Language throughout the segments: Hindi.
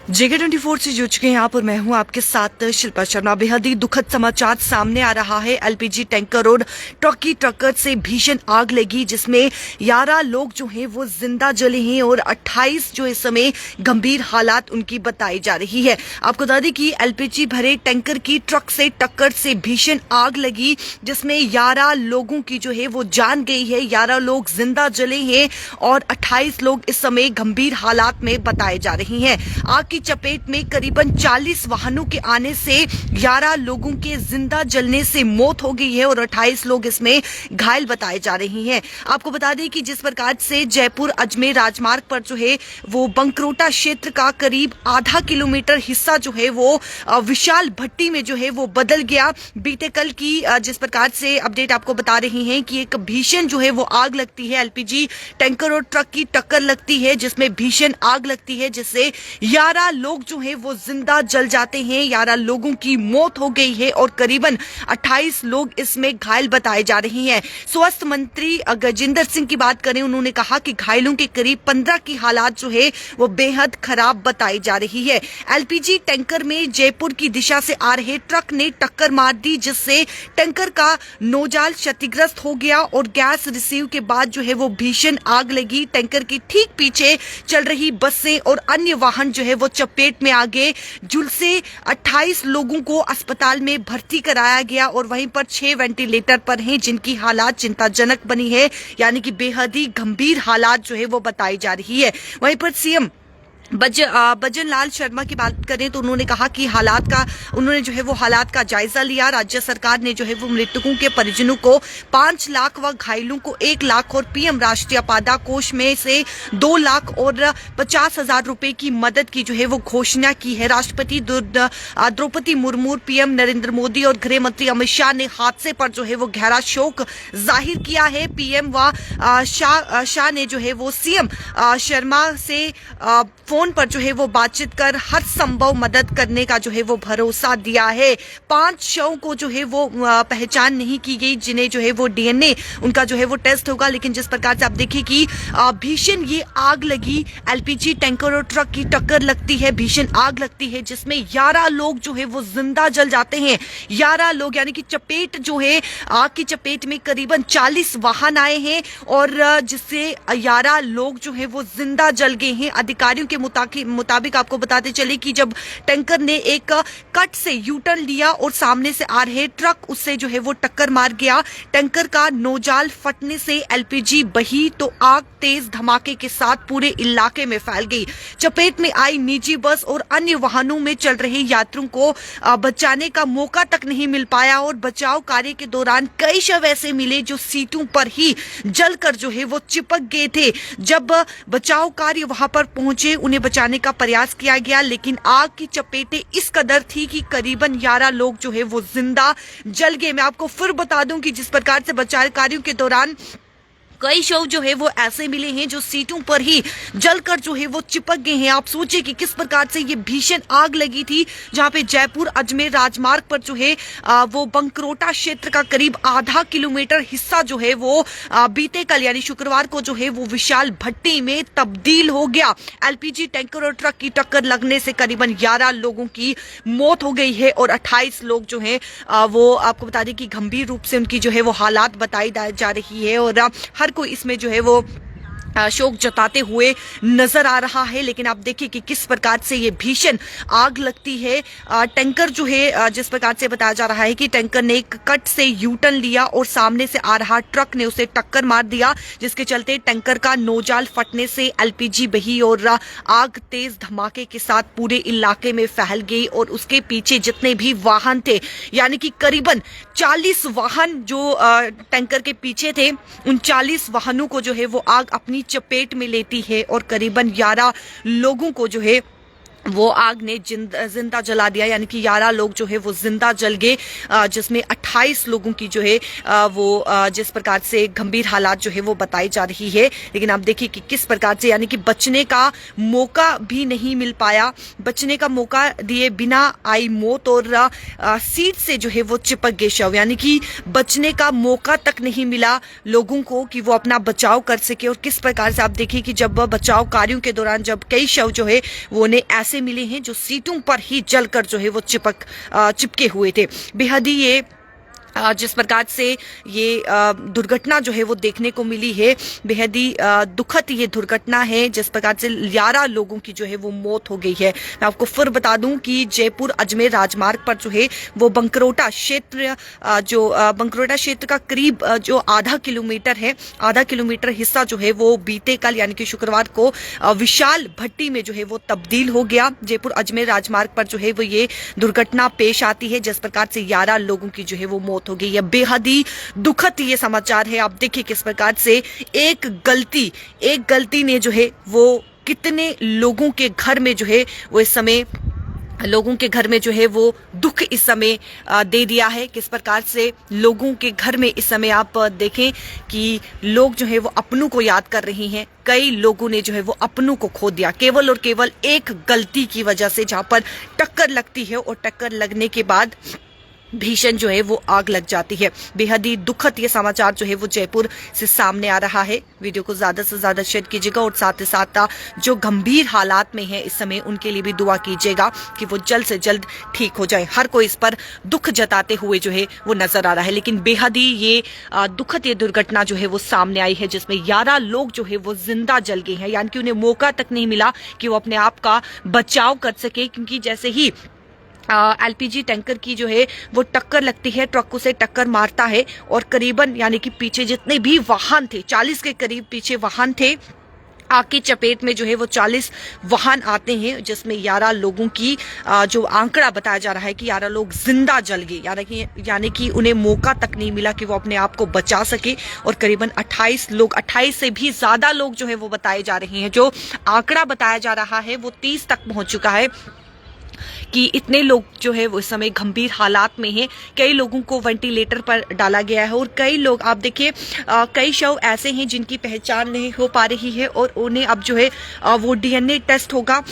JK24 से जुड़ चुके हैं आप और मैं हूं आपके साथ शिल्पा शर्मा। बेहद ही दुखद समाचार सामने आ रहा है। एलपीजी टैंकर और ट्रक की टक्कर से भीषण आग लगी, जिसमें 11 लोग जो हैं वो जिंदा जले हैं और 28 जो इस समय गंभीर हालात उनकी बताई जा रही है। आपको बता दें कि एलपीजी भरे टैंकर की ट्रक से टक्कर से भीषण आग लगी, जिसमें 11 लोगों की जो है वो जान गई है। 11 लोग जिंदा जले हैं और 28 लोग इस समय गंभीर हालात में बताए जा रहे हैं। आग की चपेट में करीबन 40 वाहनों के आने से 11 लोगों के जिंदा जलने से मौत हो गई है और 28 लोग इसमें घायल बताए जा रहे हैं। आपको बता दें कि जिस प्रकार से जयपुर अजमेर राजमार्ग पर जो है वो बंकरोटा क्षेत्र का करीब आधा किलोमीटर हिस्सा जो है वो विशाल भट्टी में जो है वो बदल गया। बीते कल की जिस प्रकार से अपडेट आपको बता रही हैं कि एक भीषण जो है वो आग लगती है, एलपीजी टैंकर और ट्रक की टक्कर लगती है, जिसमें भीषण आग लगती है, जिससे 11 लोग जो है वो जिंदा जल जाते हैं। 11 लोगों की मौत हो गई है और करीबन 28 लोग इसमें घायल बताए जा रहे हैं। स्वास्थ्य मंत्री गजेंद्र सिंह की बात करें, उन्होंने कहा कि घायलों के करीब 15 की हालात जो है वो बेहद खराब बताई जा रही है। एलपीजी टैंकर में जयपुर की दिशा से आ रहे ट्रक ने टक्कर मार दी, जिससे टैंकर का नौजाल क्षतिग्रस्त हो गया और गैस रिसीव के बाद जो है वो भीषण आग लगी। टैंकर के ठीक पीछे चल रही बसें और अन्य वाहन जो है वो चपेट में आ गए, जिससे 28 लोगों को अस्पताल में भर्ती कराया गया और वहीं पर 6 वेंटिलेटर पर हैं, जिनकी हालात चिंताजनक बनी है, यानी कि बेहद ही गंभीर हालात जो है वो बताई जा रही है। वहीं पर सीएम भजन लाल शर्मा की बात करें तो उन्होंने कहा कि उन्होंने जो है वो हालात का जायजा लिया। राज्य सरकार ने जो है वो मृतकों के परिजनों को 5 लाख व घायलों को 1 लाख और पीएम राष्ट्रीय आपदा कोष में से 2 लाख और 50,000 रुपए की मदद की जो है वो घोषणा की है। राष्ट्रपति द्रौपदी मुर्मू, पीएम नरेंद्र मोदी और गृह मंत्री अमित शाह ने हादसे पर जो है वो गहरा शोक जाहिर किया है। पीएम व शाह ने जो है वो सीएम शर्मा से फोन पर जो है वो बातचीत कर हर संभव मदद करने का जो है वो भरोसा दिया है। 5 शवों को जो है वो पहचान नहीं की गई, जिन्हें जो है वो डीएनए उनका जो है वो टेस्ट होगा। लेकिन जिस प्रकार से आप देखिए कि भीषण ये आग लगी, एलपीजी टैंकर और ट्रक की टक्कर लगती है, भीषण आग लगती है, जिसमें 11 लोग जो है वो जिंदा जल जाते हैं। 11 लोग, यानी कि चपेट जो है आग की चपेट में करीबन 40 वाहन आए हैं और जिससे 11 लोग जो है वो जिंदा जल गए हैं। अधिकारियों के मुताबिक आपको बताते चले कि जब टैंकर ने एक कट से यू टर्न लिया और सामने से आ रहे ट्रक उससे जो है वो टक्कर मार गया। टैंकर का नौजाल फटने से एलपीजी बही तो आग तेज धमाके के साथ पूरे इलाके में फैल गई। चपेट में आई निजी बस और अन्य वाहनों में चल रहे यात्रियों को बचाने का मौका तक नहीं मिल पाया और बचाव कार्य के दौरान कई शव ऐसे मिले जो सीटों पर ही जलकर जो है वो चिपक गए थे। जब बचाव कार्य वहां पर पहुंचे, उन्हें बचाने का प्रयास किया गया, लेकिन आग की चपेटें इस कदर थी कि करीबन 11 लोग जो है वो जिंदा जल गए। मैं आपको फिर बता दूं कि जिस प्रकार से बचाव कार्यों के दौरान कई शव जो है वो ऐसे मिले हैं जो सीटों पर ही जलकर जो है वो चिपक गए हैं। आप सोचिए कि किस प्रकार से ये भीषण आग लगी थी, जहां पे जयपुर अजमेर राजमार्ग पर जो है वो बंकरोटा क्षेत्र का करीब आधा किलोमीटर हिस्सा जो है वो बीते कल यानी शुक्रवार को जो है वो विशाल भट्टी में तब्दील हो गया। एलपीजी टैंकर और ट्रक की टक्कर लगने से करीबन 11 लोगों की मौत हो गई है और 28 लोग जो है वो आपको बता दें कि गंभीर रूप से उनकी जो है वो हालात बताई जा रही है और हर कोई इसमें जो है वो शोक जताते हुए नजर आ रहा है। लेकिन आप देखिए कि किस प्रकार से ये भीषण आग लगती है। टैंकर जो है जिस प्रकार से बताया जा रहा है कि टैंकर ने एक कट से यू टर्न लिया और सामने से आ रहा ट्रक ने उसे टक्कर मार दिया, जिसके चलते टैंकर का नौजाल फटने से एलपीजी बही और आग तेज धमाके के साथ पूरे इलाके में फैल गई और उसके पीछे जितने भी वाहन थे, यानी कि करीबन 40 वाहन जो टैंकर के पीछे थे, उन 40 वाहनों को जो है वो आग अपनी चपेट में लेती है और करीबन 11 लोगों को जो है वो आग ने जिंदा जला दिया, यानी कि 11 लोग जो है वो जिंदा जल गए, जिसमें 28 लोगों की जो है वो जिस प्रकार से गंभीर हालात जो है वो बताई जा रही है। लेकिन आप देखिए कि किस प्रकार से, यानी कि बचने का मौका भी नहीं मिल पाया, बचने का मौका दिए बिना आई मौत और सीट से जो है वो चिपक गए शव, यानी कि बचने का मौका तक नहीं मिला लोगों को कि वो अपना बचाव कर सके। और किस प्रकार से आप देखिए कि जब बचाव कार्यों के दौरान जब कई शव जो है वो उन्हें ऐसे मिले हैं जो सीटों पर ही जलकर जो है वो चिपके हुए थे। बेहद ही ये जिस प्रकार से ये दुर्घटना जो है वो देखने को मिली है, बेहद ही दुखद ये दुर्घटना है। जिस प्रकार से 11 लोगों की जो है वो मौत हो गई है। मैं आपको फिर बता दूं कि जयपुर अजमेर राजमार्ग पर जो है वो बंकरोटा क्षेत्र बंकरोटा क्षेत्र का करीब जो आधा किलोमीटर हिस्सा जो है वो बीते कल यानी कि शुक्रवार को विशाल भट्टी में जो है वो तब्दील हो गया। जयपुर अजमेर राजमार्ग पर जो है वो ये दुर्घटना पेश आती है, जिस प्रकार से 11 लोगों की जो है वो मौत हो गई है। बेहद ही दुखद ये समाचार है। आप देखिए किस प्रकार से एक गलती ने जो है वो कितने लोगों के घर में जो है वो इस समय दुख इस समय दे दिया है। किस प्रकार से लोगों के घर में इस समय आप देखें कि लोग जो है वो अपनों को याद कर रहे हैं। कई लोगों ने जो है वो अपनों को खो दिया केवल और केवल एक गलती की वजह से, जहां पर टक्कर लगती है और टक्कर लगने के बाद भीषण जो है वो आग लग जाती है। बेहद ही दुखद ये समाचार जो है वो जयपुर से सामने आ रहा है। वीडियो को ज्यादा से ज्यादा शेयर कीजिएगा और साथ ही साथ जो गंभीर हालात में है इस समय उनके लिए भी दुआ कीजिएगा कि वो जल्द से जल्द ठीक हो जाए। हर कोई इस पर दुख जताते हुए जो है वो नजर आ रहा है। लेकिन बेहद ही ये दुखद ये दुर्घटना जो है वो सामने आई है, जिसमें 11 लोग जो है वो जिंदा जल गए हैं, यानी कि उन्हें मौका तक नहीं मिला कि वो अपने आप का बचाव कर सके। क्योंकि जैसे ही एलपीजी टैंकर की जो है वो टक्कर लगती है, ट्रकों से टक्कर मारता है और करीबन यानी कि पीछे जितने भी वाहन थे 40 के करीब पीछे वाहन थे, आग की चपेट में जो है वो 40 वाहन आते हैं, जिसमें 11 लोगों की जो आंकड़ा बताया जा रहा है कि 11 लोग जिंदा जल गए, यानी कि उन्हें मौका तक नहीं मिला कि वो अपने आप को बचा सके। और करीबन 28 से भी ज्यादा लोग जो है वो बताए जा रहे हैं। जो आंकड़ा बताया जा रहा है वो 30 तक पहुंच चुका है कि इतने लोग जो है वो इस समय गंभीर हालात में हैं। कई लोगों को वेंटिलेटर पर डाला गया है और कई लोग आप देखिए कई शव ऐसे हैं जिनकी पहचान नहीं हो पा रही है और उन्हें अब जो है वो डीएनए टेस्ट होगा।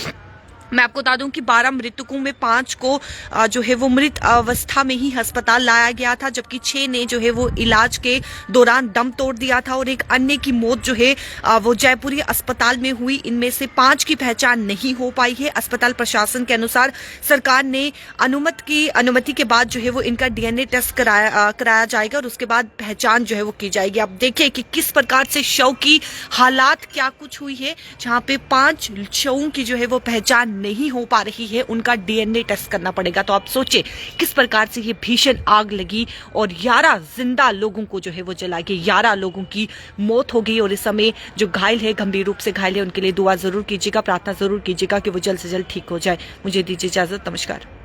मैं आपको बता दूं कि 12 मृतकों में 5 को जो है वो मृत अवस्था में ही अस्पताल लाया गया था, जबकि 6 ने जो है वो इलाज के दौरान दम तोड़ दिया था और एक अन्य की मौत जो है वो जयपुरी अस्पताल में हुई। इनमें से 5 की पहचान नहीं हो पाई है। अस्पताल प्रशासन के अनुसार सरकार ने अनुमति के बाद जो है वो इनका डीएनए टेस्ट कराया जाएगा और उसके बाद पहचान जो है वो की जाएगी। आप देखिए कि किस प्रकार से शव की हालात क्या कुछ हुई है, जहां पे 5 शवों की जो है वो पहचान नहीं हो पा रही है, उनका डीएनए टेस्ट करना पड़ेगा। तो आप सोचे किस प्रकार से ये भीषण आग लगी और 11 जिंदा लोगों को जो है वो जला के 11 लोगों की मौत हो गई। और इस समय जो घायल है, गंभीर रूप से घायल है, उनके लिए दुआ जरूर कीजिएगा, प्रार्थना जरूर कीजिएगा कि वो जल्द से जल्द ठीक हो जाए। मुझे दीजिए इजाजत, नमस्कार।